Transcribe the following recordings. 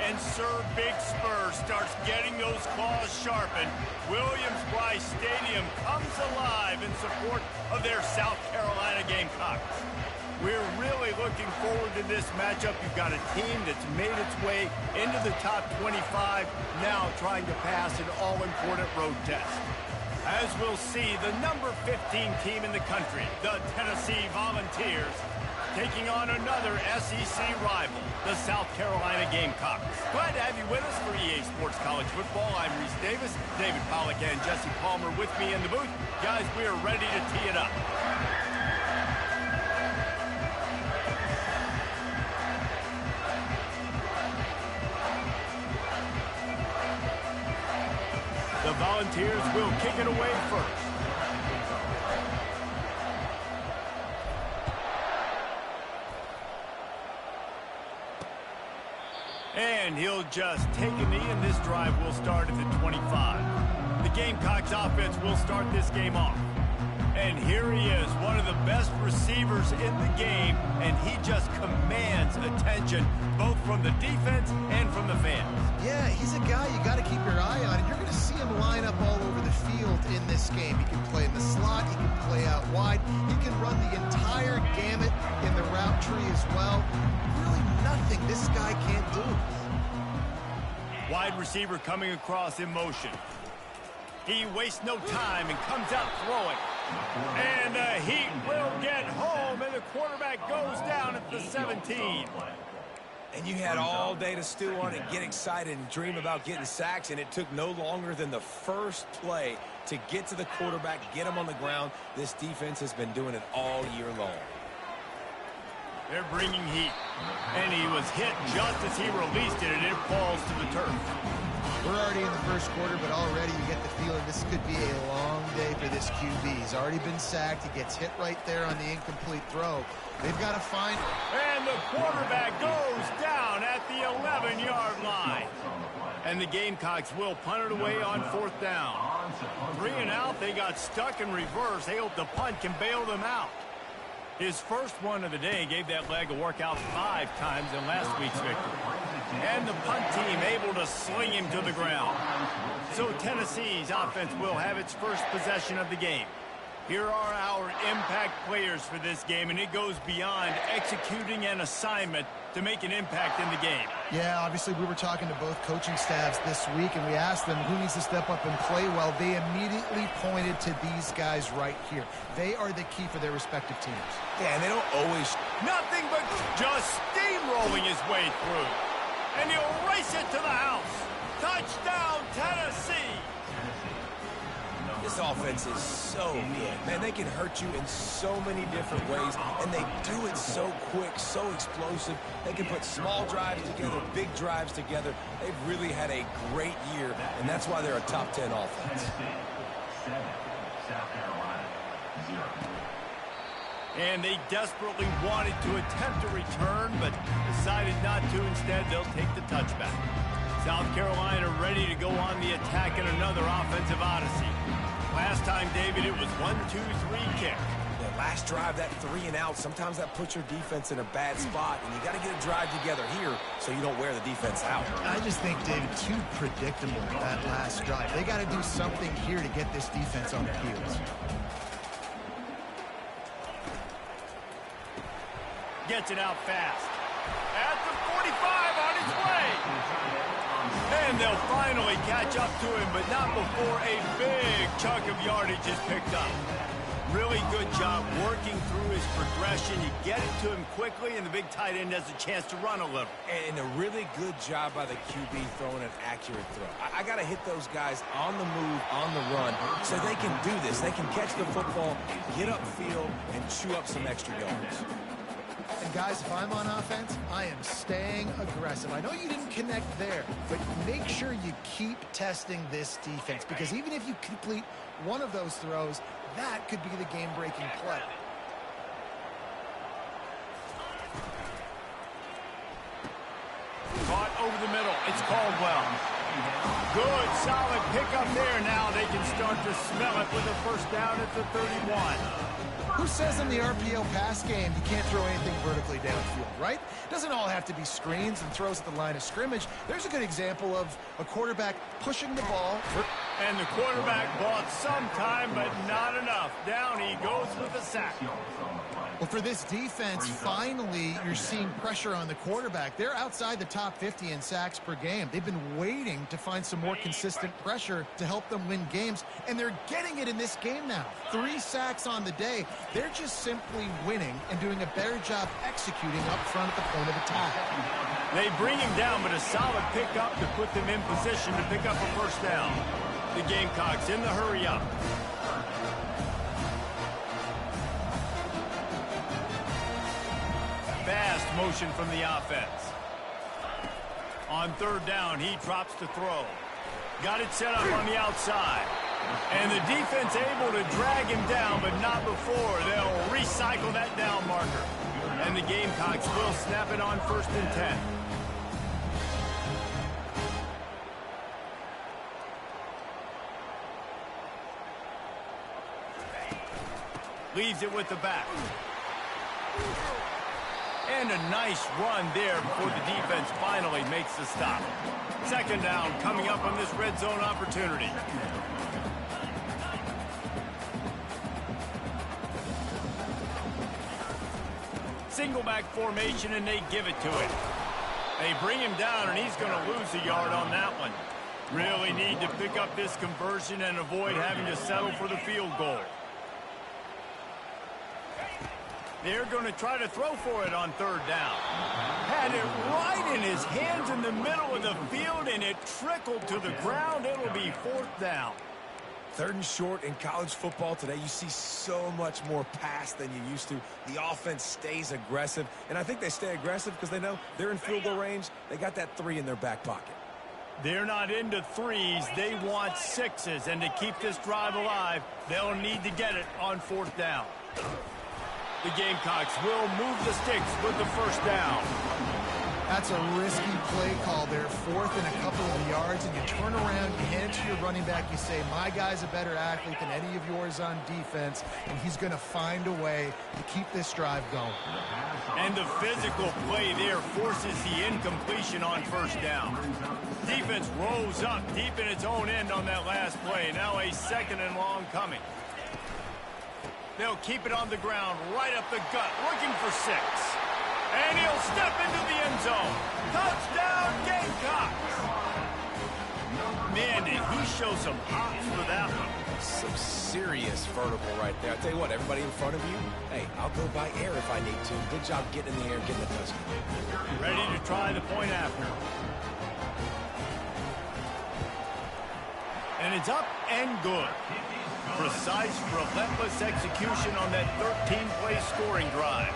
And Sir Big Spur starts getting those claws sharpened. Williams-Brice Stadium comes alive in support of their South Carolina Gamecocks. We're really looking forward to this matchup. You've got a team that's made its way into the top 25, now trying to pass an all-important road test. As we'll see, the number 15 team in the country, the Tennessee Volunteers, taking on another SEC rival, the South Carolina Gamecocks. Glad to have you with us for EA Sports College Football. I'm Reese Davis, David Pollack and Jesse Palmer with me in the booth. Guys, we are ready to tee it up. The Volunteers will kick it away first. And he'll just take a knee, and this drive will start at the 25. The Gamecocks offense will start this game off. And here he is, one of the best receivers in the game, and he just commands attention both from the defense and from the fans. Yeah, he's a guy you got to keep your eye on, and you're going to see him line up all over the field in this game. He can play in the slot, he can play out wide, he can run the entire gamut in the route tree as well. Really nothing this guy can't do. Wide receiver coming across in motion. He wastes no time and comes out throwing. And the Heat will get home, and the quarterback goes down at the 17. And you had all day to stew on it, get excited, and dream about getting sacks, and it took no longer than the first play to get to the quarterback, get him on the ground. This defense has been doing it all year long. They're bringing heat, and he was hit just as he released it, and it falls to the turf. We're already in the first quarter, but already you get the feeling this could be a long day for this QB. He's already been sacked. He gets hit right there on the incomplete throw. They've got to find... And the quarterback goes down at the 11-yard line. And the Gamecocks will punt it away on fourth down. 3 and out, they got stuck in reverse. They hope the punt can bail them out. His first one of the day gave that leg a workout 5 times in last week's victory. And the punt team able to sling him to the ground. So Tennessee's offense will have its first possession of the game. Here are our impact players for this game, and it goes beyond executing an assignment to make an impact in the game. Yeah, obviously we were talking to both coaching staffs this week, and we asked them who needs to step up and play well. They immediately pointed to these guys right here. They are the key for their respective teams. Yeah, and they don't always... Nothing but just steamrolling his way through. And he'll race it to the house. Touchdown, Tennessee! This offense is so good. Man, they can hurt you in so many different ways, and they do it so quick, so explosive. They can put small drives together, big drives together. They've really had a great year, and that's why they're a top 10 offense. And they desperately wanted to attempt a return, but decided not to. Instead, they'll take the touchback. South Carolina ready to go on the attack in another offensive odyssey. Last time, David, it was 1-2-3 kick. Yeah, last drive, that 3 and out, sometimes that puts your defense in a bad spot, and you got to get a drive together here so you don't wear the defense out. I just think, David, too predictable that last drive. They got to do something here to get this defense on their heels. Gets it out fast. At the 45 on its way. And they'll finally catch up to him, but not before a big chunk of yardage is picked up. Really good job working through his progression. You get it to him quickly, and the big tight end has a chance to run a little. And a really good job by the QB throwing an accurate throw. I got to hit those guys on the move, on the run, so they can do this. They can catch the football, get upfield, and chew up some extra yards. And guys, if I'm on offense, I am staying aggressive. I know you didn't connect there, but make sure you keep testing this defense, because even if you complete one of those throws, that could be the game-breaking play. Caught over the middle. It's Caldwell. Good, solid pickup there. Now they can start to smell it with a first down at the 31. Who says in the RPO pass game you can't throw anything vertically downfield, right? Doesn't all have to be screens and throws at the line of scrimmage. There's a good example of a quarterback pushing the ball. And the quarterback bought some time, but not enough. Down he goes with a sack. Well, for this defense, finally, you're seeing pressure on the quarterback. They're outside the top 50 in sacks per game. They've been waiting to find some more consistent pressure to help them win games, and they're getting it in this game now. 3 sacks on the day. They're just simply winning and doing a better job executing up front at the point of attack. They bring him down, but a solid pickup to put them in position to pick up a first down. The Gamecocks in the hurry up. Fast motion from the offense. On third down, he drops to throw. Got it set up on the outside. And the defense able to drag him down, but not before. They'll recycle that down marker. And the Gamecocks will snap it on 1st and 10. Leaves it with the back. And a nice run there before the defense finally makes the stop. 2nd down coming up on this red zone opportunity. Single back formation, and they give it to him. They bring him down, and he's going to lose a yard on that one. Really need to pick up this conversion and avoid having to settle for the field goal. They're going to try to throw for it on 3rd down. Had it right in his hands in the middle of the field, and it trickled to the ground. It'll be 4th down. 3rd and short in college football today. You see so much more pass than you used to. The offense stays aggressive, and I think they stay aggressive because they know they're in field goal range. They got that 3 in their back pocket. They're not into 3s. They want 6s, and to keep this drive alive, they'll need to get it on 4th down. The Gamecocks will move the sticks with the first down. That's a risky play call there, 4th and a couple of yards, and you turn around, you hand it to your running back, you say, my guy's a better athlete than any of yours on defense, and he's going to find a way to keep this drive going. And the physical play there forces the incompletion on 1st down. Defense rolls up deep in its own end on that last play. Now a 2nd and long coming. They'll keep it on the ground, right up the gut, looking for 6. And he'll step into the end zone. Touchdown, Gamecocks! Man, did he show some hops for that one. Some serious vertical right there. I'll tell you what, everybody in front of you, hey, I'll go by air if I need to. Good job getting in the air, getting the touchdown. Ready to try the point after. And it's up and good. Precise, relentless execution on that 13-play scoring drive.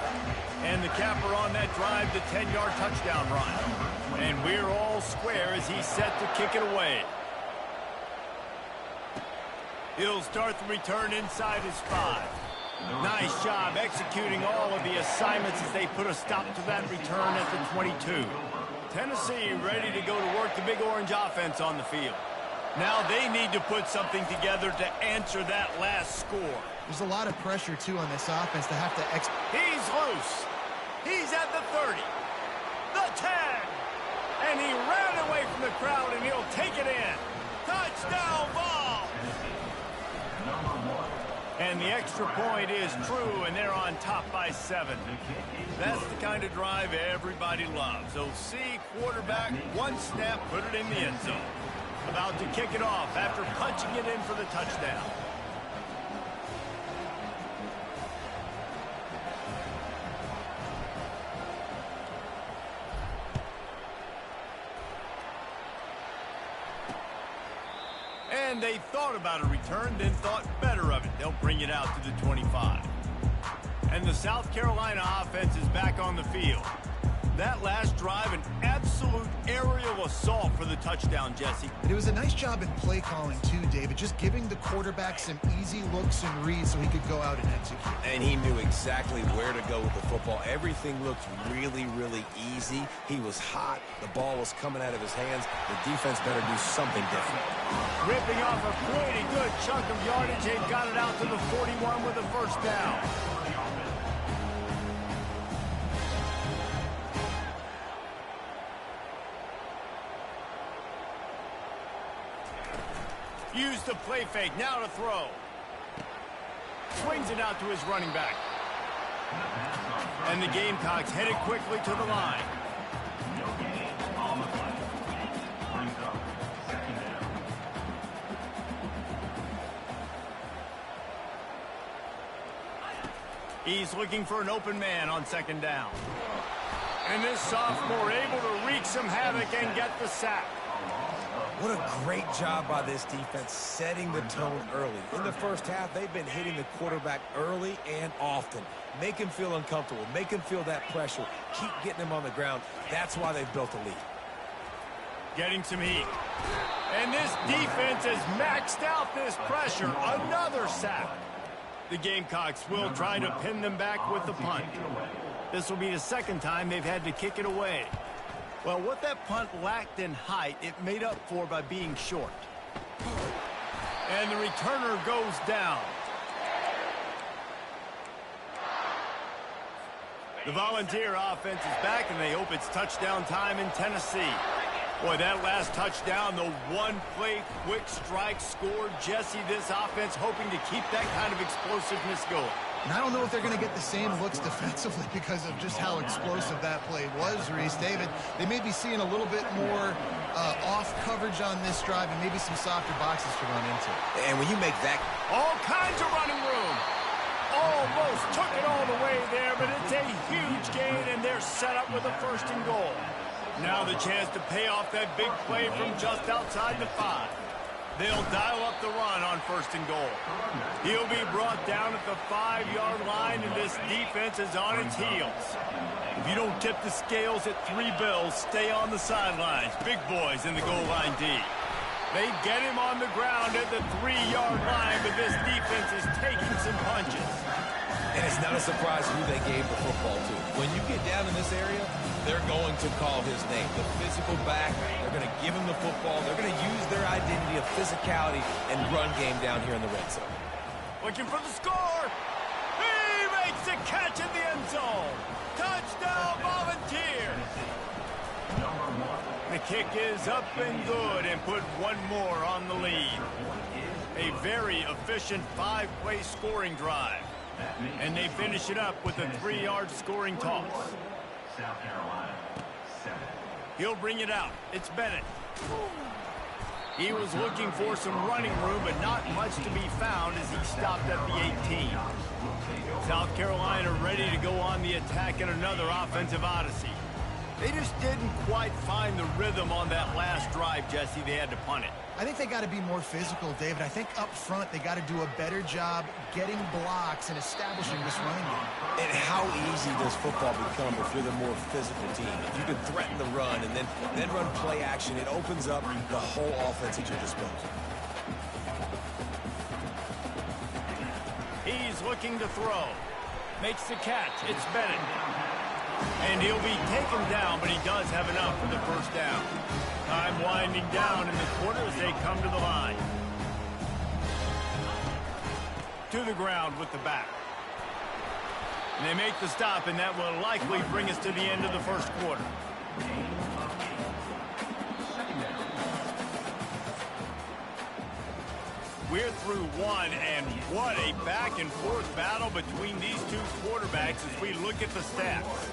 And the capper on that drive, the 10-yard touchdown run. And we're all square as he's set to kick it away. He'll start the return inside his 5. Nice job executing all of the assignments as they put a stop to that return at the 22. Tennessee ready to go to work the Big Orange offense on the field. Now they need to put something together to answer that last score. There's a lot of pressure, too, on this offense to have to He's loose. He's at the 30. The 10. And he ran away from the crowd, and he'll take it in. Touchdown ball. And the extra point is true, and they're on top by 7. That's the kind of drive everybody loves. OC quarterback, one snap, put it in the end zone. About to kick it off after punching it in for the touchdown. And they thought about a return, then thought better of it. They'll bring it out to the 25. And the South Carolina offense is back on the field. That last drive, an absolute aerial assault for the touchdown, Jesse. And it was a nice job in play calling, too, David, just giving the quarterback some easy looks and reads so he could go out and execute. And he knew exactly where to go with the football. Everything looked really, really easy. He was hot. The ball was coming out of his hands. The defense better do something different. Ripping off a pretty good chunk of yardage. They got it out to the 41 with a first down. Use the play fake, now to throw. Swings it out to his running back. And the Gamecocks headed quickly to the line. He's looking for an open man on second down. And this sophomore able to wreak some havoc and get the sack. What a great job by this defense setting the tone early. In the first half, they've been hitting the quarterback early and often. Make him feel uncomfortable. Make him feel that pressure. Keep getting him on the ground. That's why they've built a lead. Getting some heat. And this defense has maxed out this pressure. Another sack. The Gamecocks will try to pin them back with the punt. This will be the second time they've had to kick it away. Well, what that punt lacked in height, it made up for by being short. And the returner goes down. The Volunteer offense is back, and they hope it's touchdown time in Tennessee. Boy, that last touchdown, the one-play quick strike scored. Jesse, this offense hoping to keep that kind of explosiveness going. And I don't know if they're going to get the same looks defensively because of just how explosive that play was, Reese. David, they may be seeing a little bit more off coverage on this drive and maybe some softer boxes to run into. And when you make that... All kinds of running room. Almost took it all the way there, but it's a huge gain, and they're set up with a first and goal. Now the chance to pay off that big play from just outside the 5. They'll dial up the run on first and goal. He'll be brought down at the 5-yard line, and this defense is on its heels. If you don't tip the scales at 3 bills, stay on the sidelines. Big boys in the goal line D. They get him on the ground at the 3-yard line, but this defense is taking some punches. And it's not a surprise who they gave the football to. When you get down in this area, they're going to call his name. The physical back, they're going to give him the football. They're going to use their identity of physicality and run game down here in the red zone. Looking for the score. He makes the catch in the end zone. Touchdown, Volunteers. The kick is up and good and put one more on the lead. A very efficient 5-play scoring drive. And they finish it up with a 3-yard scoring toss. He'll bring it out. It's Bennett. He was looking for some running room, but not much to be found as he stopped at the 18. South Carolina ready to go on the attack in another offensive odyssey. They just didn't quite find the rhythm on that last drive, Jesse. They had to punt it. I think they got to be more physical, David. I think up front they got to do a better job getting blocks and establishing this running game. And how easy does football become if you're the more physical team? If you can threaten the run and then run play action, it opens up the whole offense at your disposal. He's looking to throw. Makes the catch. It's Bennett. And he'll be taken down, but he does have enough for the first down. Time winding down in the quarter as they come to the line. To the ground with the back. And they make the stop, and that will likely bring us to the end of the first quarter. We're through one, and what a back-and-forth battle between these two quarterbacks as we look at the stats.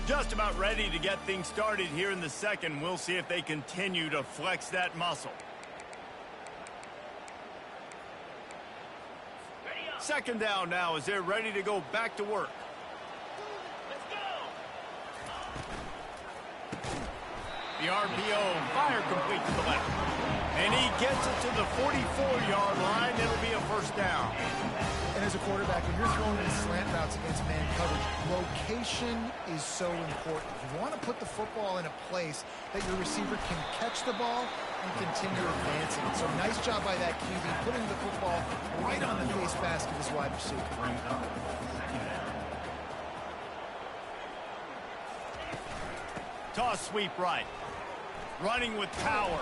Just about ready to get things started here in the second. We'll see if they continue to flex that muscle. Second down now as they're ready to go back to work. The RPO, fire complete to the left. And he gets it to the 44-yard line. It'll be a first down. And as a quarterback, when you're throwing these slant routes against man coverage, location is so important. You want to put the football in a place that your receiver can catch the ball and continue advancing. So nice job by that QB, putting the football right on the face mask of his wide receiver. Toss sweep right. Running with power.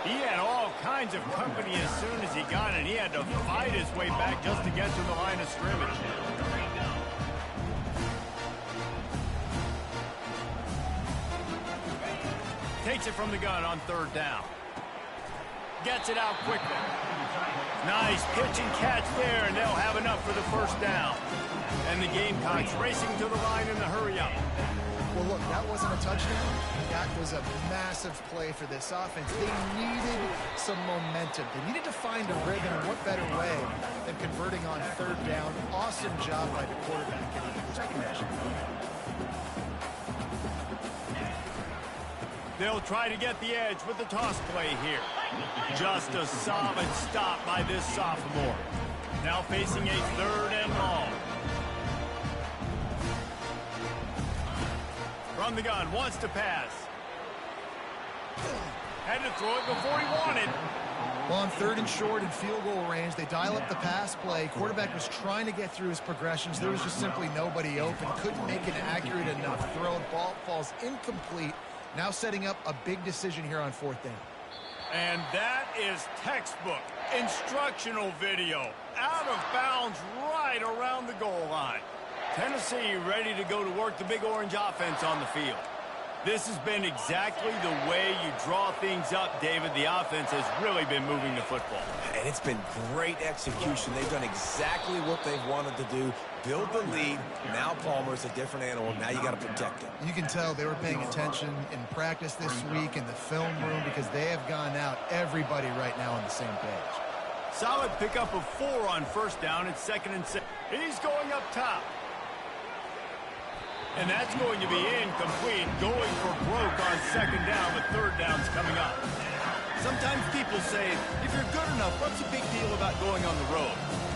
He had all kinds of company as soon as he got it. He had to fight his way back just to get to the line of scrimmage. Takes it from the gun on third down. Gets it out quickly. Nice pitch and catch there, and they'll have enough for the first down. And the Gamecocks racing to the line in the hurry-up. Well, look, that wasn't a touchdown. That was a massive play for this offense. They needed some momentum. They needed to find a rhythm, and what better way than converting on third down. Awesome job by the quarterback getting his connection. They'll try to get the edge with the toss play here. Just a solid stop by this sophomore. Now facing a third and long. From the gun, wants to pass. Had to throw it before he wanted. Well, on third and short and field goal range, they dial up the pass play. Quarterback was trying to get through his progressions. There was just simply nobody open. Couldn't make an accurate enough throw. Ball falls incomplete. Now setting up a big decision here on fourth down. And that is textbook instructional video. Out of bounds right around the goal line. Tennessee ready to go to work the Big Orange offense on the field. This has been exactly the way you draw things up, David. The offense has really been moving the football. And it's been great execution. They've done exactly what they've wanted to do. Build the lead. Now Palmer's a different animal. Now you got to protect him. You can tell they were paying attention in practice this week in the film room because they have gone out, everybody right now on the same page. Solid pickup of 4 on first down. It's 2nd and 6. He's going up top. And that's going to be incomplete, going for broke on 2nd down, but 3rd down's coming up. Sometimes people say, if you're good enough, what's the big deal about going on the road?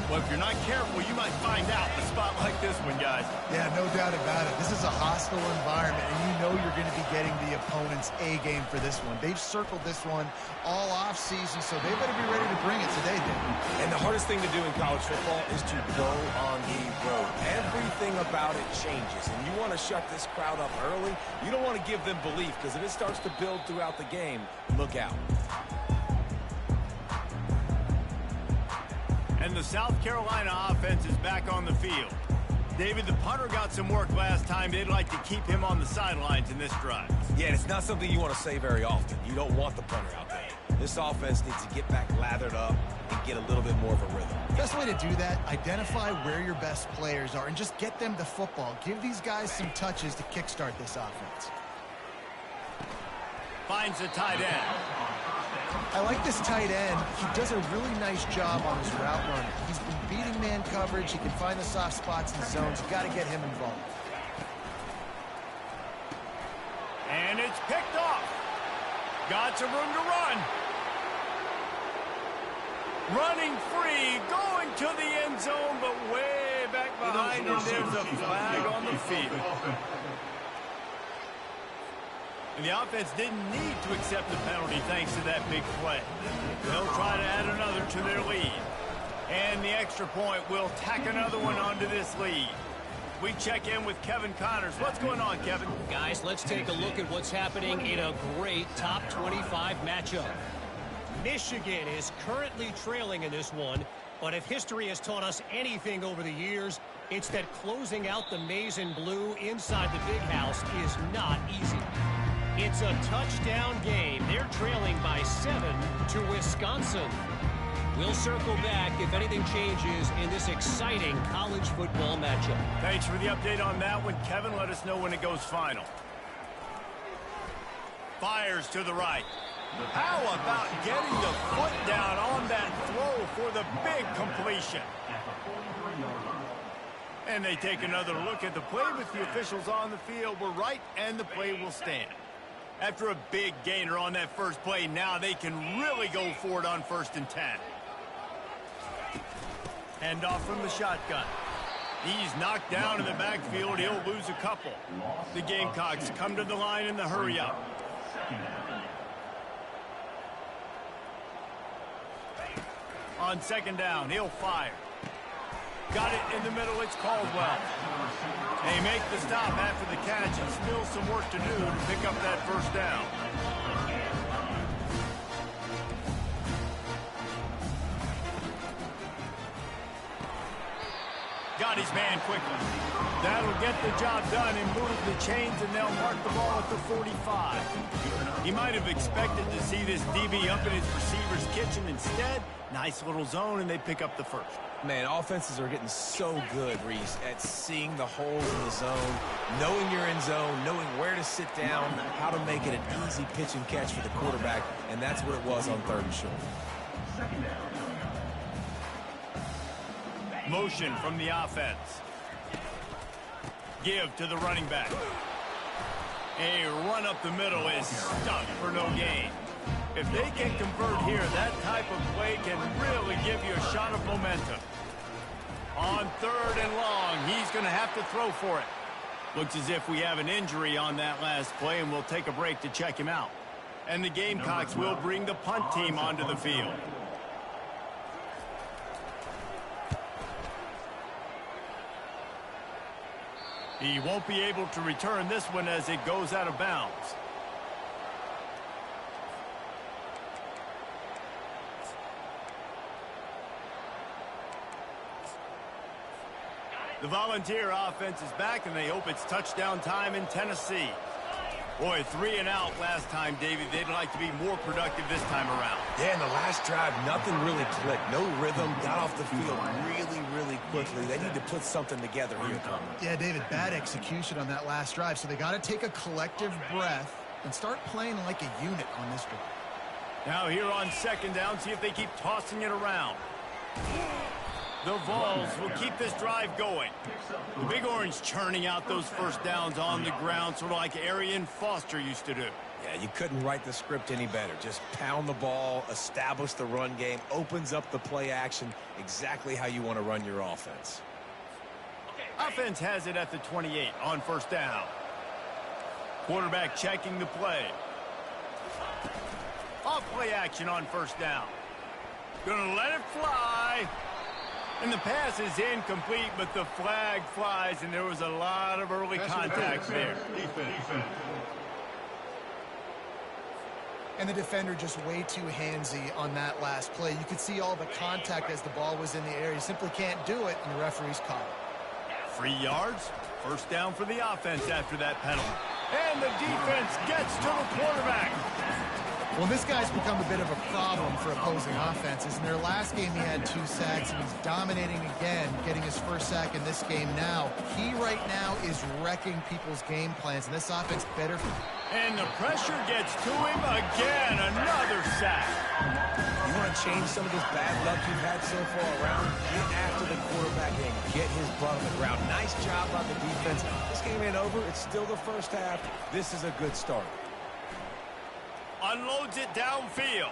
Well, if you're not careful, you might find out in a spot like this one, guys. Yeah, no doubt about it. This is a hostile environment, and you know you're going to be getting the opponent's A game for this one. They've circled this one all offseason, so they better be ready to bring it today, David. And the hardest thing to do in college football is to go on the road. Everything about it changes, and you want to shut this crowd up early. You don't want to give them belief, because if it starts to build throughout the game, look out. And the South Carolina offense is back on the field. David, the punter got some work last time. They'd like to keep him on the sidelines in this drive. Yeah, and it's not something you want to say very often. You don't want the punter out there. This offense needs to get back lathered up and get a little bit more of a rhythm. Best way to do that, identify where your best players are and just get them the football. Give these guys some touches to kickstart this offense. Finds the tight end. I like this tight end. He does a really nice job on his route running. He's been beating man coverage. He can find the soft spots and zones. You've got to get him involved. And it's picked off. Got some room to run. Running free, going to the end zone, but way back behind him. There's a flag on the field. And the offense didn't need to accept the penalty thanks to that big play. They'll try to add another to their lead. And the extra point will tack another one onto this lead. We check in with Kevin Connors. What's going on, Kevin? Guys, let's take a look at what's happening in a great top 25 matchup. Michigan is currently trailing in this one, but if history has taught us anything over the years, it's that closing out the maize and blue inside the big house is not easy. It's a touchdown game. They're trailing by 7 to Wisconsin. We'll circle back if anything changes in this exciting college football matchup. Thanks for the update on that one, Kevin. Let us know when it goes final. Fires to the right. How about getting the foot down on that throw for the big completion? And they take another look at the play with the officials on the field. We're right, and the play will stand. After a big gainer on that first play, now they can really go for it on 1st and 10. Hand off from the shotgun. He's knocked down in the backfield. He'll lose a couple. The Gamecocks come to the line in the hurry-up. On 2nd down, he'll fire. Got it in the middle. It's Caldwell. They make the stop after the catch and still some work to do to pick up that 1st down. Got his man quickly. That'll get the job done and move the chains, and they'll mark the ball at the 45. He might have expected to see this DB up in his receiver's kitchen. Instead, nice little zone, and they pick up the 1st. Man, offenses are getting so good, Reese, at seeing the holes in the zone, knowing you're in zone, knowing where to sit down, how to make it an easy pitch and catch for the quarterback, and that's what it was on 3rd and short. Motion from the offense. Give to the running back. A run up the middle is stuck for no gain. If they can convert here, that type of play can really give you a shot of momentum. On 3rd and long, he's going to have to throw for it. Looks as if we have an injury on that last play, and we'll take a break to check him out. And the Gamecocks will bring the punt team onto the field. He won't be able to return this one as it goes out of bounds. The Volunteer offense is back, and they hope it's touchdown time in Tennessee. Boy, 3 and out last time, Davey. They'd like to be more productive this time around. Yeah, in the last drive, nothing really clicked. No rhythm, got off the field really quickly. They need to put something together here, Tom. Yeah, David, bad execution on that last drive, so they got to take a collective breath and start playing like a unit on this one. Now here on 2nd down, see if they keep tossing it around. The Vols will keep this drive going. The Big Orange churning out those 1st downs on the ground, sort of like Arian Foster used to do. Yeah, you couldn't write the script any better. Just pound the ball, establish the run game, opens up the play action, exactly how you want to run your offense. Offense has it at the 28 on 1st down. Quarterback checking the play. Off play action on 1st down. Gonna let it fly. And the pass is incomplete, but the flag flies, and there was a lot of early contact there. And the defender just way too handsy on that last play. You could see all the contact as the ball was in the air. You simply can't do it, and the referee's caught it. 3 yards, 1st down for the offense after that penalty. And the defense gets to the quarterback. Well, this guy's become a bit of a problem for opposing offenses. In their last game, he had 2 sacks, and he's dominating again, getting his 1st sack in this game now. He right now is wrecking people's game plans, and this offense better. And the pressure gets to him again. Another sack. You want to change some of this bad luck you've had so far around? Get after the quarterback and get his butt on the ground. Nice job by the defense. This game ain't over. It's still the 1st half. This is a good start. Unloads it downfield.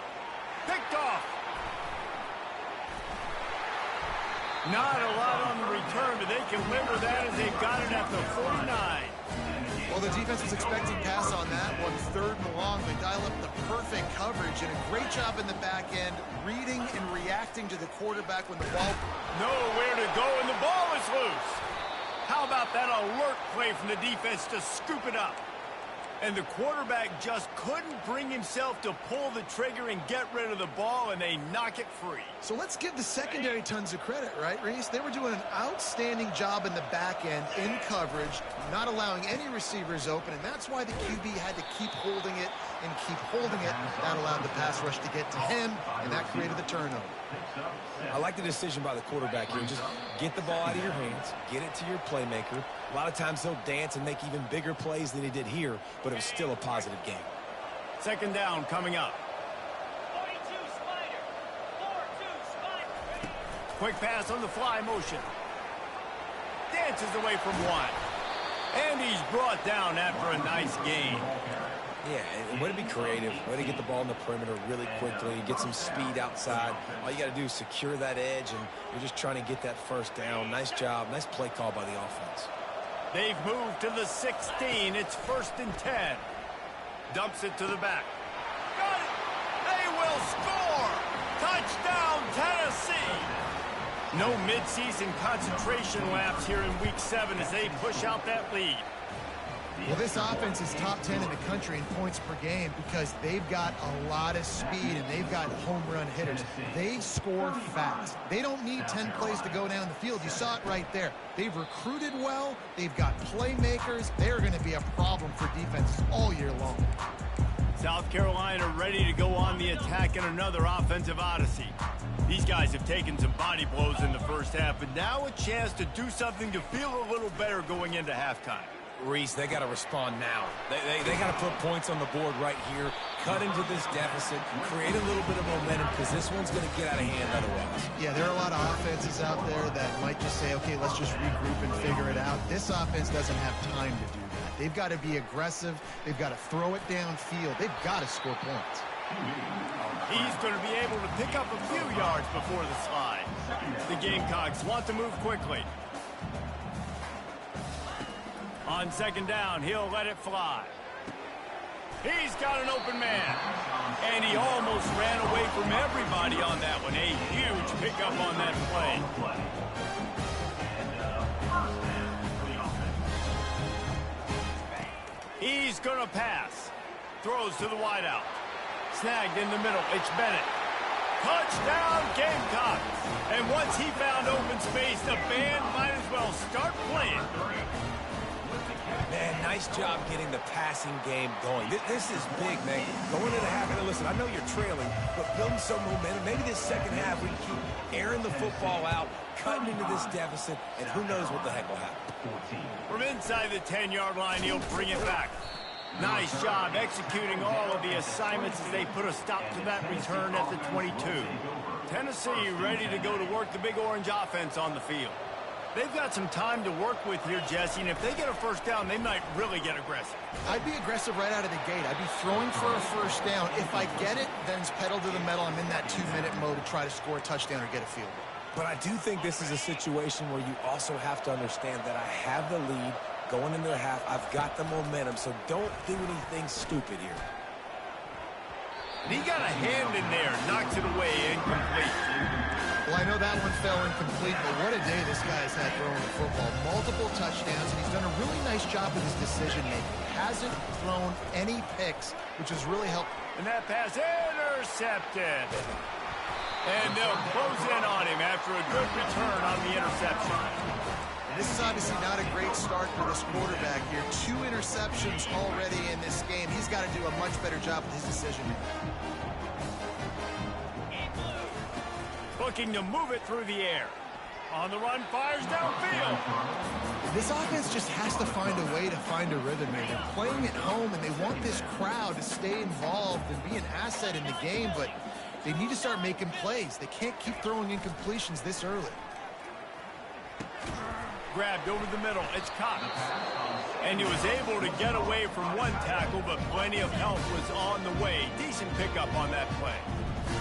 Picked off. Not a lot on the return, but they can live with that as they got it at the 49. Well, the defense was expecting pass on that one. 3rd and long. They dial up the perfect coverage and a great job in the back end, reading and reacting to the quarterback when the ball. Nowhere to go, and the ball is loose. How about that alert play from the defense to scoop it up? And the quarterback just couldn't bring himself to pull the trigger and get rid of the ball, and they knock it free. So let's give the secondary tons of credit, right, Reese? They were doing an outstanding job in the back end, in coverage, not allowing any receivers open, and that's why the QB had to keep holding it and keep holding it. That allowed the pass rush to get to him, and that created the turnover. I like the decision by the quarterback here. Just get the ball out of your hands, get it to your playmaker. A lot of times he'll dance and make even bigger plays than he did here, but it was still a positive game. 2nd down coming up. Quick pass on the fly motion. Dances away from one. And he's brought down after a nice gain. Yeah, and way to be creative, way to get the ball in the perimeter really quickly, get some speed outside. All you got to do is secure that edge, and you're just trying to get that first down. Nice job, nice play call by the offense. They've moved to the 16. It's 1st and 10. Dumps it to the back. Got it! They will score! Touchdown, Tennessee! No midseason concentration laps here in Week 7 as they push out that lead. Well, this offense is top 10 in the country in points per game because they've got a lot of speed and they've got home run hitters. They score fast. They don't need 10 plays to go down the field. You saw it right there. They've recruited well. They've got playmakers. They're going to be a problem for defenses all year long. South Carolina ready to go on the attack in another offensive odyssey. These guys have taken some body blows in the first half, but now a chance to do something to feel a little better going into halftime. Reese, they got to respond now. They got to put points on the board right here, cut into this deficit, create a little bit of momentum because this one's going to get out of hand otherwise. Yeah, there are a lot of offenses out there that might just say, okay, let's just regroup and figure it out. This offense doesn't have time to do that. They've got to be aggressive. They've got to throw it downfield. They've got to score points. He's going to be able to pick up a few yards before the slide. The Gamecocks want to move quickly. On 2nd down, he'll let it fly. He's got an open man. And he almost ran away from everybody on that one. A huge pickup on that play. He's going to pass. Throws to the wideout. Snagged in the middle. It's Bennett. Touchdown, Gamecocks. And once he found open space, the band might as well start playing. Man, nice job getting the passing game going. This is big, man. Going into half, and listen, I know you're trailing, but building some momentum. Maybe this second half we can keep airing the football out, cutting into this deficit, and who knows what the heck will happen. From inside the 10-yard line, he'll bring it back. Nice job executing all of the assignments as they put a stop to that return at the 22. Tennessee ready to go to work the Big Orange offense on the field. They've got some time to work with here, Jesse, and if they get a first down, they might really get aggressive. I'd be aggressive right out of the gate. I'd be throwing for a first down. If I get it, then it's pedal to the metal. I'm in that 2-minute mode to try to score a touchdown or get a field goal. But I do think this is a situation where you also have to understand that I have the lead going into the half. I've got the momentum, so don't do anything stupid here. And he got a hand in there, knocks it away, incomplete. Well, I know that one fell incomplete, but what a day this guy's had throwing the football. Multiple touchdowns, and he's done a really nice job with his decision-making. Hasn't thrown any picks, which has really helped. And that pass intercepted. And they'll close in on him after a good return on the interception. This is obviously not a great start for this quarterback here. 2 interceptions already in this game. He's got to do a much better job with his decision-making. Looking to move it through the air. On the run, fires downfield. This offense just has to find a way to find a rhythm here. They're playing at home, and they want this crowd to stay involved and be an asset in the game, but they need to start making plays. They can't keep throwing incompletions this early. Grabbed over the middle. It's Cox. And he was able to get away from one tackle, but plenty of help was on the way. Decent pickup on that play.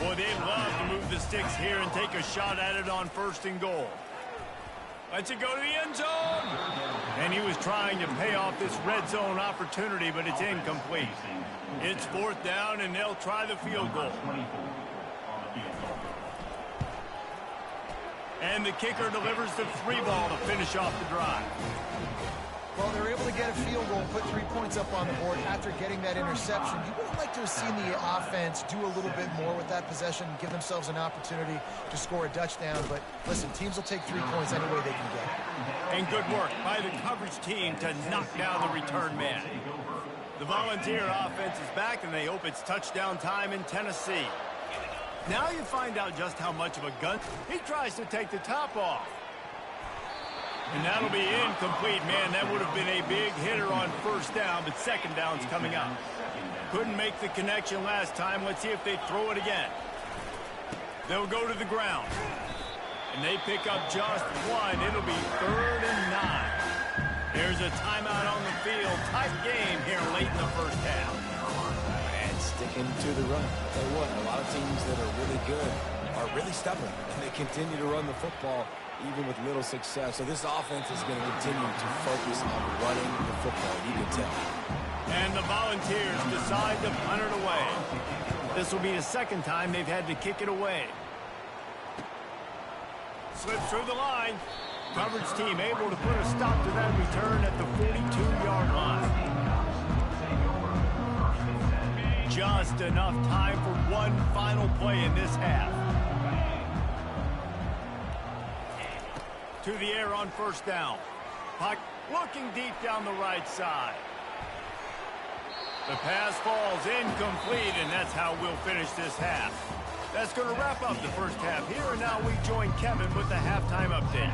Boy, they love to move the sticks here and take a shot at it on 1st and goal. Lets it go to the end zone. And he was trying to pay off this red zone opportunity, but it's incomplete. It's 4th down, and they'll try the field goal. And the kicker delivers the 3 ball to finish off the drive. Well, they're able to get a field goal and put 3 points up on the board after getting that interception. You would have liked to have seen the offense do a little bit more with that possession and give themselves an opportunity to score a touchdown. But listen, teams will take 3 points any way they can get it. And good work by the coverage team to knock down the return man. The Volunteer offense is back, and they hope it's touchdown time in Tennessee. Now you find out just how much of a gun. He tries to take the top off. And that'll be incomplete. Man, that would have been a big hitter on 1st down, but 2nd down's coming up. Couldn't make the connection last time. Let's see if they throw it again. They'll go to the ground. And they pick up just 1. It'll be 3rd and 9. There's a timeout on the field. Tight game here late in the first half. into the run. I'll tell you what, a lot of teams that are really good are really stubborn, and they continue to run the football even with little success. So this offense is going to continue to focus on running the football, you can tell. And the Volunteers decide to punt it away. This will be the second time they've had to kick it away. Slips through the line. Coverage team able to put a stop to that return at the 42-yard line. Just enough time for one final play in this half. To the air on first down. Puck looking deep down the right side. The pass falls incomplete, and that's how we'll finish this half. That's going to wrap up the first half here, and now we join Kevin with the halftime update.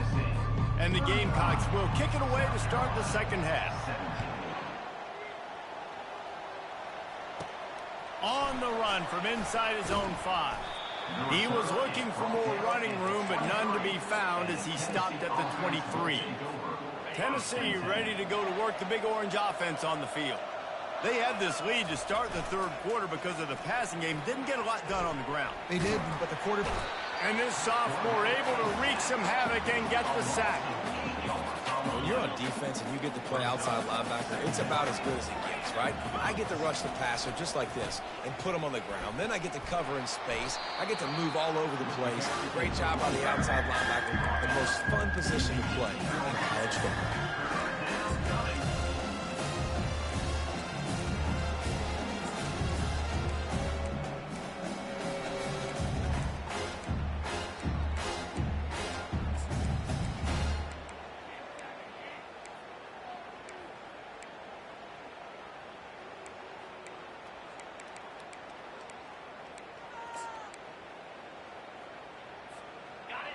And the Gamecocks will kick it away to start the second half. On the run from inside his own 5. He was looking for more running room, but none to be found as he stopped at the 23. Tennessee ready to go to work the Big Orange offense on the field. They had this lead to start the third quarter because of the passing game. Didn't get a lot done on the ground. They did, but the quarter... And this sophomore able to wreak some havoc and get the sack. When you're on defense and you get to play outside linebacker, it's about as good as it gets, right? I get to rush the passer just like this and put him on the ground. Then I get to cover in space. I get to move all over the place. Great job on the outside linebacker. The most fun position to play in college football.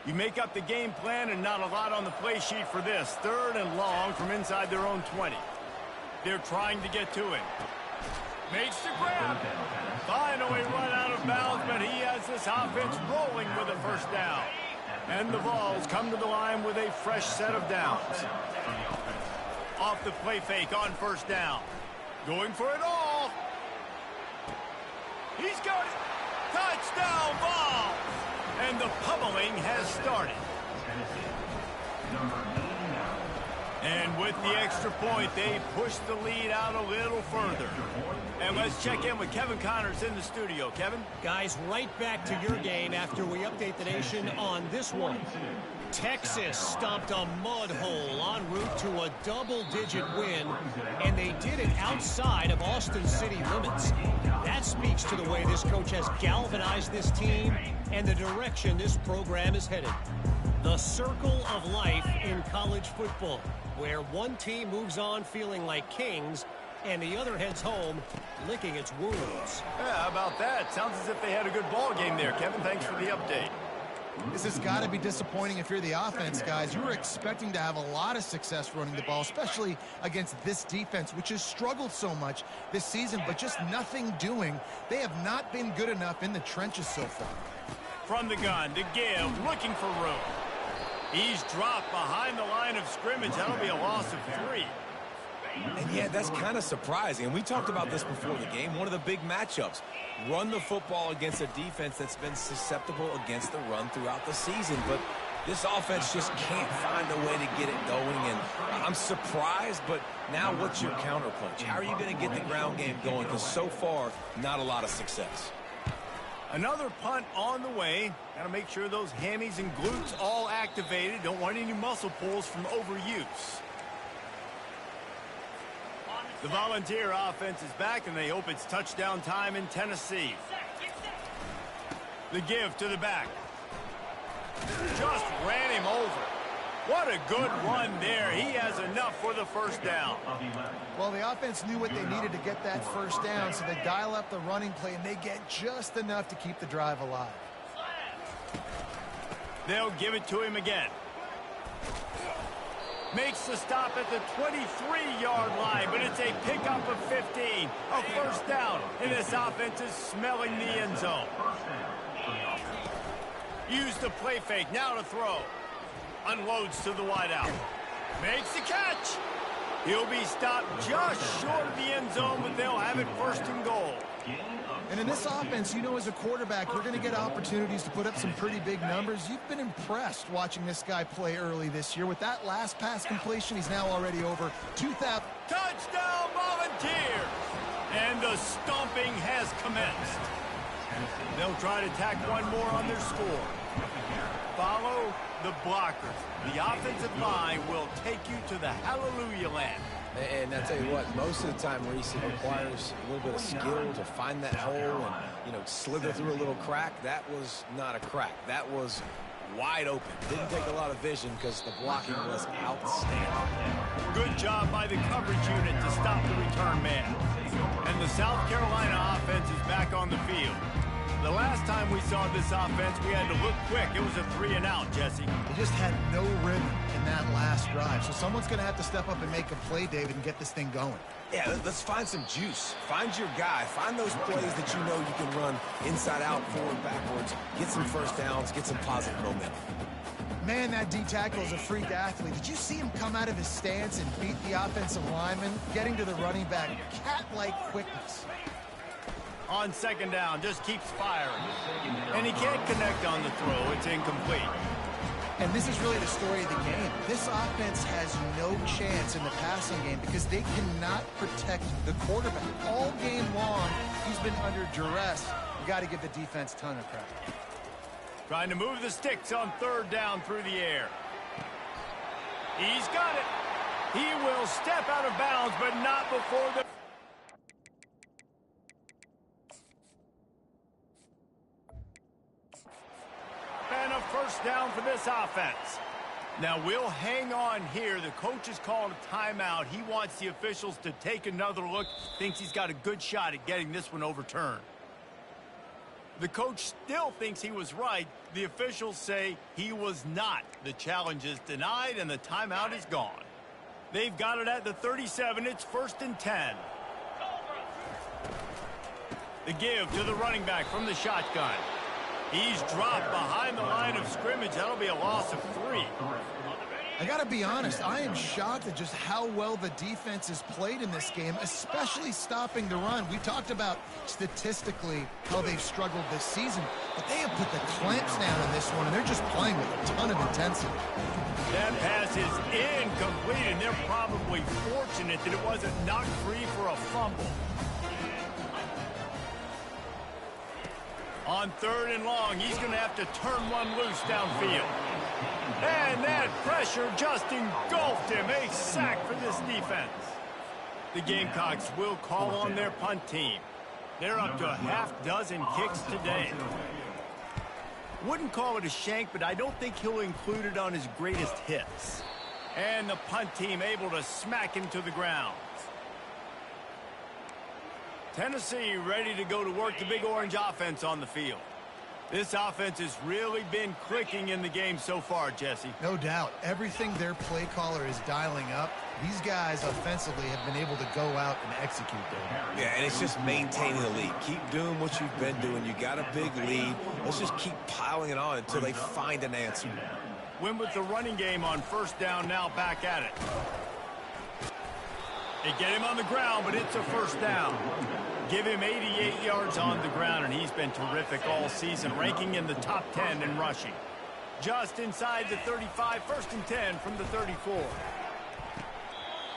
You make up the game plan and not a lot on the play sheet for this. Third and long from inside their own 20. They're trying to get to him. Makes the grab. Finally run out of bounds, but he has this offense rolling with a first down. And the Vols come to the line with a fresh set of downs. Off the play fake on first down. Going for it all. He's got it. Touchdown, Vols. And the pummeling has started. And with the extra point, they push the lead out a little further. And let's check in with Kevin Connors in the studio. Kevin? Guys, right back to your game after we update the nation on this one. Texas stomped a mud hole en route to a double-digit win, and they did it outside of Austin City limits. That speaks to the way this coach has galvanized this team and the direction this program is headed. The circle of life in college football, where one team moves on feeling like kings and the other heads home licking its wounds. Yeah, how about that? Sounds as if they had a good ball game there. Kevin, thanks for the update. This has got to be disappointing if you're the offense, guys. You were expecting to have a lot of success running the ball, especially against this defense, which has struggled so much this season, but just nothing doing. They have not been good enough in the trenches so far. From the gun to give, looking for room. He's dropped behind the line of scrimmage. That'll be a loss of 3. And yeah, that's kind of surprising. And we talked about this before the game. One of the big matchups. Run the football against a defense that's been susceptible against the run throughout the season. But this offense just can't find a way to get it going. And I'm surprised, but now what's your counterpunch? How are you going to get the ground game going? Because so far, not a lot of success. Another punt on the way. Got to make sure those hammies and glutes all activated. Don't want any muscle pulls from overuse. The Volunteer offense is back, and they hope it's touchdown time in Tennessee. The give to the back. Just ran him over. What a good run there. He has enough for the first down. Well, the offense knew what they needed to get that first down, so they dial up the running play, and they get just enough to keep the drive alive. They'll give it to him again. Makes the stop at the 23-yard line, but it's a pickup of 15. A first down, and this offense is smelling the end zone. Use the play fake, now to throw. Unloads to the wideout. Makes the catch. He'll be stopped just short of the end zone, but they'll have it first and goal. And in this offense, you know, as a quarterback, you're going to get opportunities to put up some pretty big numbers. You've been impressed watching this guy play early this year. With that last pass completion, he's now already over 2,000. Touchdown, Volunteers! And the stomping has commenced. They'll try to tack one more on their score. Follow the blockers. The offensive line will take you to the hallelujah land. And I tell you what, most of the time, Reese, it requires a little bit of skill to find that hole and, you know, slither through a little crack. That was not a crack. That was wide open. Didn't take a lot of vision because the blocking was outstanding. Good job by the coverage unit to stop the return man. And the South Carolina offense is back on the field. The last time we saw this offense, we had to look quick. It was a 3-and-out, Jesse. They just had no rhythm in that last drive. So someone's going to have to step up and make a play, David, and get this thing going. Yeah, let's find some juice. Find your guy. Find those plays that you know you can run inside out, forward, backwards. Get some first downs. Get some positive momentum. Man, that D-tackle is a freak athlete. Did you see him come out of his stance and beat the offensive lineman, getting to the running back? Cat-like quickness. On second down, just keeps firing. And he can't connect on the throw. It's incomplete. And this is really the story of the game. This offense has no chance in the passing game because they cannot protect the quarterback. All game long, he's been under duress. You got to give the defense a ton of credit. Trying to move the sticks on third down through the air. He's got it. He will step out of bounds, but not before the... And a first down for this offense. Now, we'll hang on here. The coach has called a timeout. He wants the officials to take another look. Thinks he's got a good shot at getting this one overturned. The coach still thinks he was right. The officials say he was not. The challenge is denied, and the timeout is gone. They've got it at the 37. It's 1st and 10. The give to the running back from the shotgun. He's dropped behind the line of scrimmage. That'll be a loss of 3. I got to be honest, I am shocked at just how well the defense has played in this game, especially stopping the run. We talked about statistically how they've struggled this season, but they have put the clamps down in this one, and they're just playing with a ton of intensity. That pass is incomplete, and they're probably fortunate that it wasn't knocked free for a fumble. On 3rd and long, he's going to have to turn one loose downfield. And that pressure just engulfed him. A sack for this defense. The Gamecocks will call on their punt team. They're up to a half-dozen kicks today. Wouldn't call it a shank, but I don't think he'll include it on his greatest hits. And the punt team able to smack him to the ground. Tennessee ready to go to work the Big Orange offense on the field. This offense has really been clicking in the game so far, Jesse. No doubt. Everything their play caller is dialing up, these guys offensively have been able to go out and execute there. Yeah, and it's just maintaining the lead. Keep doing what you've been doing. You got a big lead. Let's just keep piling it on until they find an answer. Win with the running game on 1st down, now back at it. They get him on the ground, but it's a 1st down. Give him 88 yards on the ground, and he's been terrific all season, ranking in the top 10 in rushing. Just inside the 35, 1st and 10 from the 34.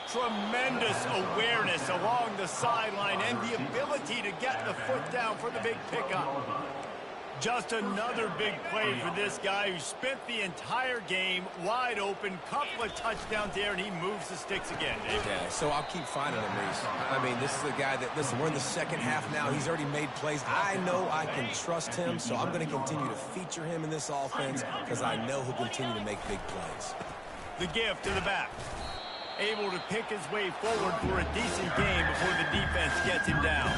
Tremendous awareness along the sideline and the ability to get the foot down for the big pickup. Just another big play for this guy who spent the entire game wide open. Couple of touchdowns there, and he moves the sticks again, Dave. Yeah, so I'll keep finding him, Reese. I mean, this is a guy that, listen, we're in the second half now. He's already made plays. I know I can trust him, so I'm going to continue to feature him in this offense because I know he'll continue to make big plays. The give to the back. Able to pick his way forward for a decent game before the defense gets him down.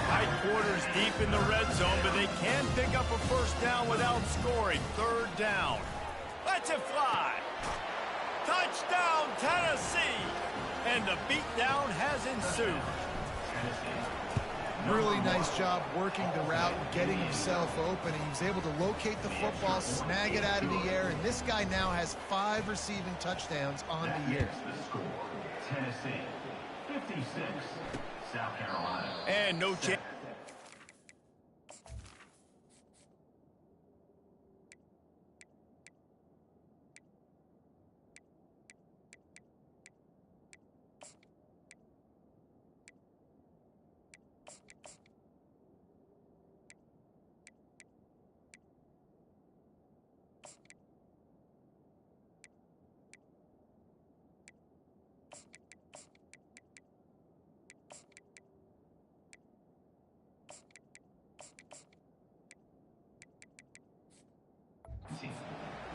Tight quarters deep in the red zone, but they can pick up a 1st down without scoring. 3rd down. Let's it fly. Touchdown, Tennessee. And the beatdown has ensued. Really nice job working the route and getting himself open. He was able to locate the football, snag it out of the air, and this guy now has 5 receiving touchdowns on the year. Tennessee 56, And no chance.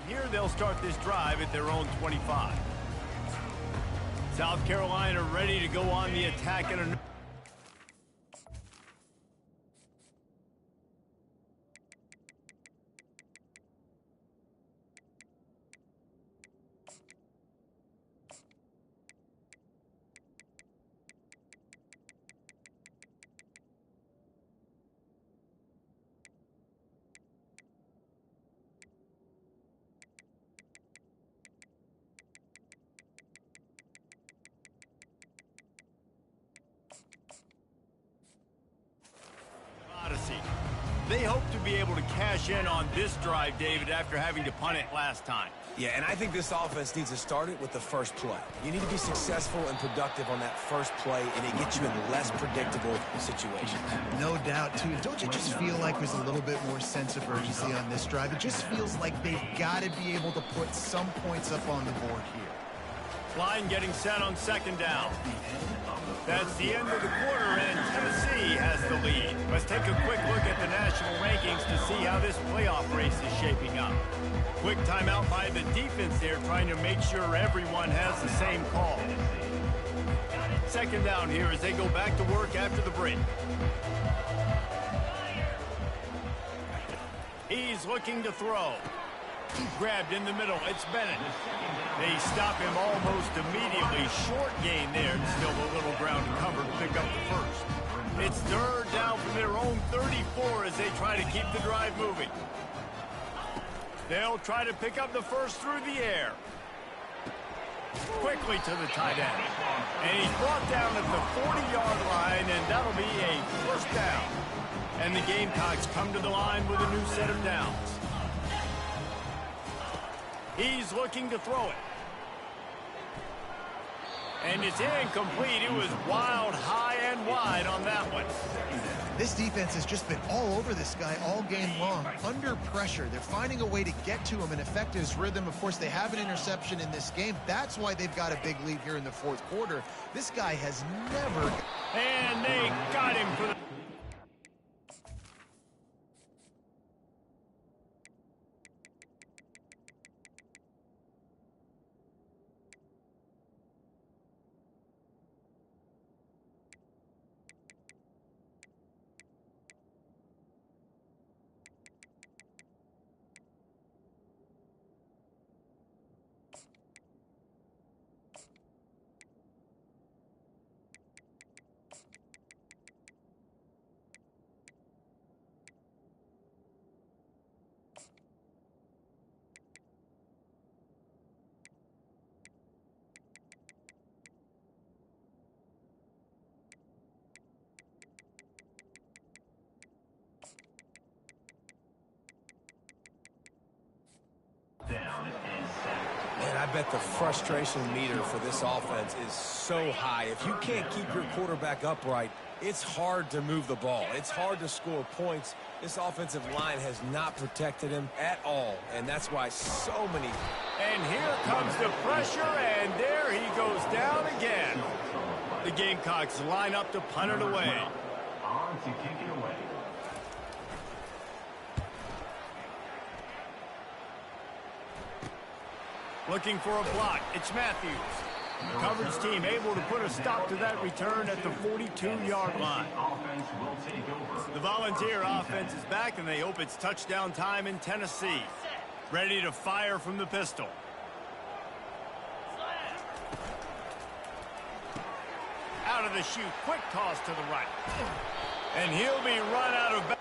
Here they'll start this drive at their own 25. South Carolina ready to go on the attack at a... Odyssey. They hope to be able to cash in on this drive, David, after having to punt it last time. Yeah, and I think this offense needs to start it with the first play. You need to be successful and productive on that first play, and it gets you in less predictable situations. No doubt, too. Don't you just feel like there's a little bit more sense of urgency on this drive? It just feels like they've got to be able to put some points up on the board here. Line getting set on second down. That's the end of the quarter, and Tennessee has the lead. Let's take a quick look at the national rankings to see how this playoff race is shaping up. Quick timeout by the defense there, trying to make sure everyone has the same call. Second down here as they go back to work after the break. He's looking to throw. Grabbed in the middle. It's Bennett. They stop him almost immediately. Short gain there. Still a little ground to cover to pick up the first. It's third down from their own 34 as they try to keep the drive moving. They'll try to pick up the first through the air. Quickly to the tight end. And he's brought down at the 40-yard line, and that'll be a first down. And the Gamecocks come to the line with a new set of downs. He's looking to throw it. And it's incomplete. It was wild, high, and wide on that one. This defense has just been all over this guy all game long. Under pressure. They're finding a way to get to him and affect his rhythm. Of course, they have an interception in this game. That's why they've got a big lead here in the fourth quarter. This guy has never... And they got him for the... Man, I bet the frustration meter for this offense is so high. If you can't keep your quarterback upright, it's hard to move the ball. It's hard to score points. This offensive line has not protected him at all, and that's why so many... And here comes the pressure, and there he goes down again. The Gamecocks line up to punt it away. On to kick it away. Looking for a block. It's Matthews. The coverage team able to put a stop to that return at the 42-yard line. Offense will take over. The Volunteer offense is back, and they hope it's touchdown time in Tennessee. Ready to fire from the pistol. Out of the chute. Quick toss to the right. And he'll be run out of bounds.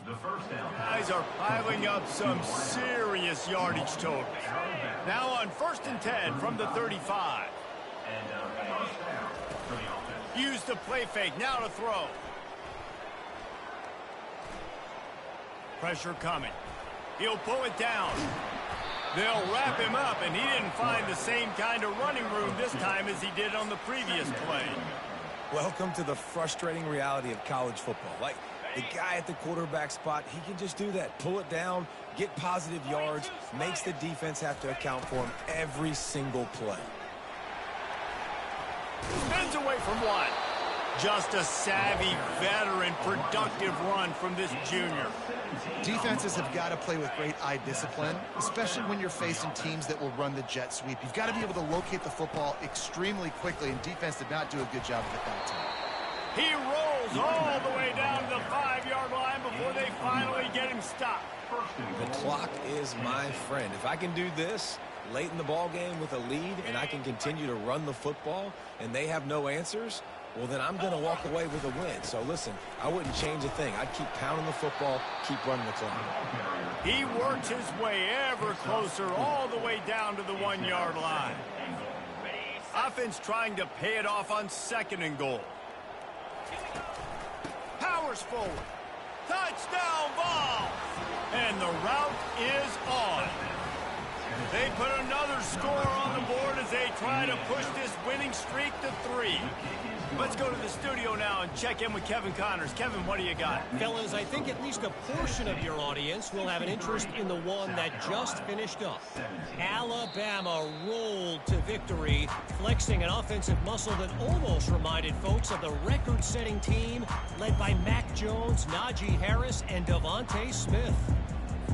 The first down. Guys are piling up some serious yardage totals. Now on 1st and 10 from the 35. And first down for the offense. Use the play fake, now to throw. Pressure coming. He'll pull it down. They'll wrap him up, and he didn't find the same kind of running room this time as he did on the previous play. Welcome to the frustrating reality of college football. Like, the guy at the quarterback spot, he can just do that. Pull it down, get positive yards, makes the defense have to account for him every single play. Spins away from one. Just a savvy, veteran, productive run from this junior. Defenses have got to play with great eye discipline, especially when you're facing teams that will run the jet sweep. You've got to be able to locate the football extremely quickly, and defense did not do a good job of it that time. He rolls all the way down to the 5-yard line before they finally get him stopped. The clock is my friend. If I can do this late in the ball game with a lead and I can continue to run the football and they have no answers, well, then I'm going to walk away with a win. So, listen, I wouldn't change a thing. I'd keep pounding the football, keep running the clock. He works his way ever closer all the way down to the 1-yard line. Offense trying to pay it off on 2nd and goal. Powers forward. Touchdown ball! And the route is on. They put another score on the board as they try to push this winning streak to 3. Let's go to the studio now and check in with Kevin Connors. Kevin, what do you got? Fellas, I think at least a portion of your audience will have an interest in the one that just finished up. Alabama rolled to victory, flexing an offensive muscle that almost reminded folks of the record-setting team led by Mac Jones, Najee Harris, and Devontae Smith.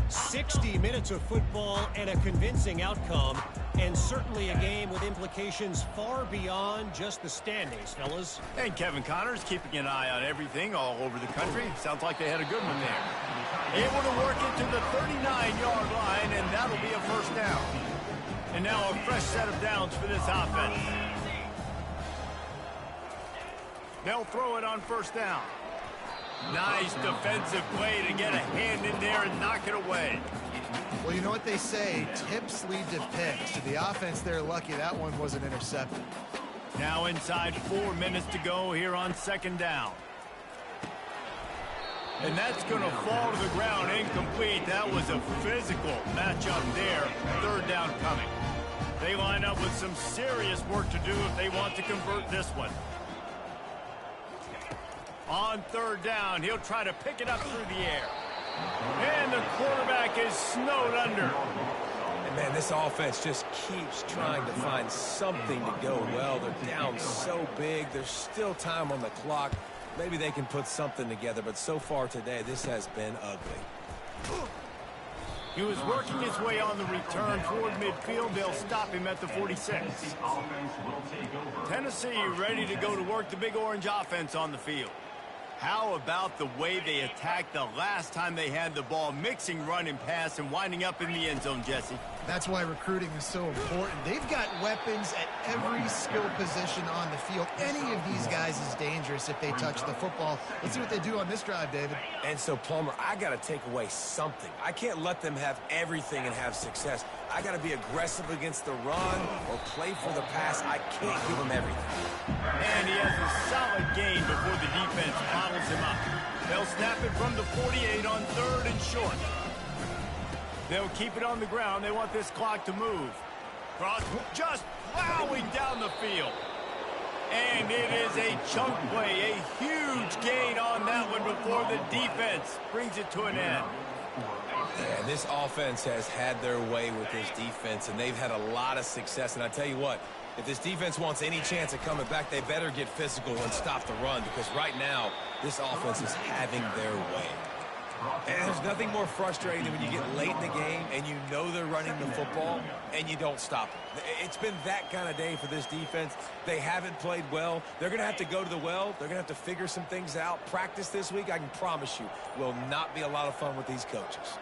60 minutes of football and a convincing outcome, and certainly a game with implications far beyond just the standings, fellas. And Kevin Connors keeping an eye on everything all over the country. Sounds like they had a good one there. Able to work it to the 39-yard line, and that'll be a first down. And now a fresh set of downs for this offense. They'll throw it on 1st down. Nice defensive play to get a hand in there and knock it away. Well, you know what they say, tips lead to picks. To the offense, they're lucky that one wasn't intercepted. Now inside 4 minutes to go here on 2nd down. And that's going to fall to the ground incomplete. That was a physical matchup there. 3rd down coming. They line up with some serious work to do if they want to convert this one. On 3rd down, he'll try to pick it up through the air. And the quarterback is snowed under. And, man, this offense just keeps trying to find something to go well. They're down so big. There's still time on the clock. Maybe they can put something together, but so far today, this has been ugly. He was working his way on the return toward midfield. They'll stop him at the 46. Tennessee ready to go to work the Big Orange offense on the field. How about the way they attacked the last time they had the ball, mixing run and pass and winding up in the end zone, Jesse? That's why recruiting is so important. They've got weapons at every skill position on the field. Any of these guys is dangerous if they touch the football. Let's see what they do on this drive, David. And so, Palmer, I got to take away something. I can't let them have everything and have success. I got to be aggressive against the run or play for the pass. I can't give them everything. And he has a solid gain before the defense bottles him up. They'll snap it from the 48 on 3rd and short. They'll keep it on the ground. They want this clock to move. Cross just plowing down the field. And it is a chunk play, a huge gain on that one before the defense brings it to an end. Yeah, this offense has had their way with this defense, and they've had a lot of success. And I tell you what, if this defense wants any chance of coming back, they better get physical and stop the run, because right now, this offense is having their way. And there's nothing more frustrating than when you get late in the game and you know they're running the football and you don't stop them. It's been that kind of day for this defense. They haven't played well. They're going to have to go to the well. They're going to have to figure some things out. Practice this week, I can promise you, will not be a lot of fun with these coaches.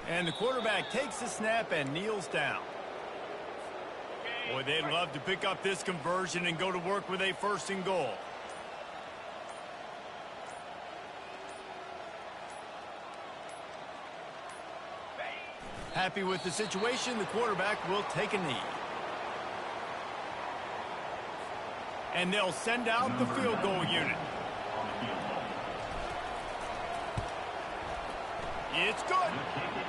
And the quarterback takes the snap and kneels down. Boy, they'd love to pick up this conversion and go to work with a 1st and goal. Happy with the situation, the quarterback will take a knee. And they'll send out the field goal unit. It's good.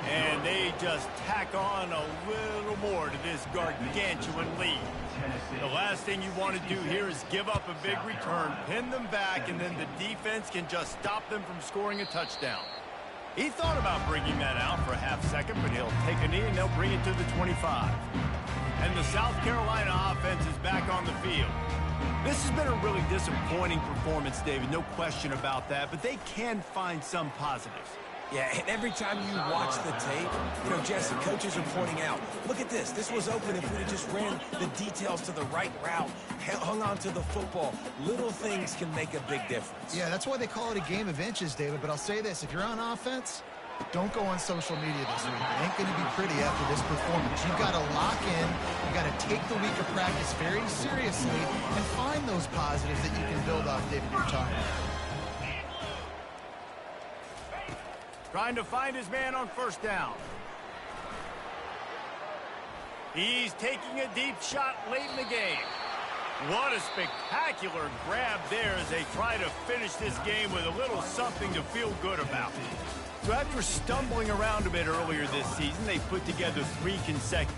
And they just tack on a little more to this gargantuan lead. The last thing you want to do here is give up a big return, pin them back, and then the defense can just stop them from scoring a touchdown. He thought about bringing that out for a half second, but he'll take a knee and they'll bring it to the 25. And the South Carolina offense is back on the field. This has been a really disappointing performance, David, no question about that, but they can find some positives. Yeah, and every time you watch the tape, you know, Jesse, coaches are pointing out, look at this. This was open if we'd have just ran the details to the right route, hung on to the football. Little things can make a big difference. Yeah, that's why they call it a game of inches, David. But I'll say this, if you're on offense, don't go on social media this week. It ain't going to be pretty after this performance. You've got to lock in. You've got to take the week of practice very seriously and find those positives that you can build off, David, you're talking about. Trying to find his man on first down. He's taking a deep shot late in the game. What a spectacular grab there as they try to finish this game with a little something to feel good about. So after stumbling around a bit earlier this season, they put together 3 consecutive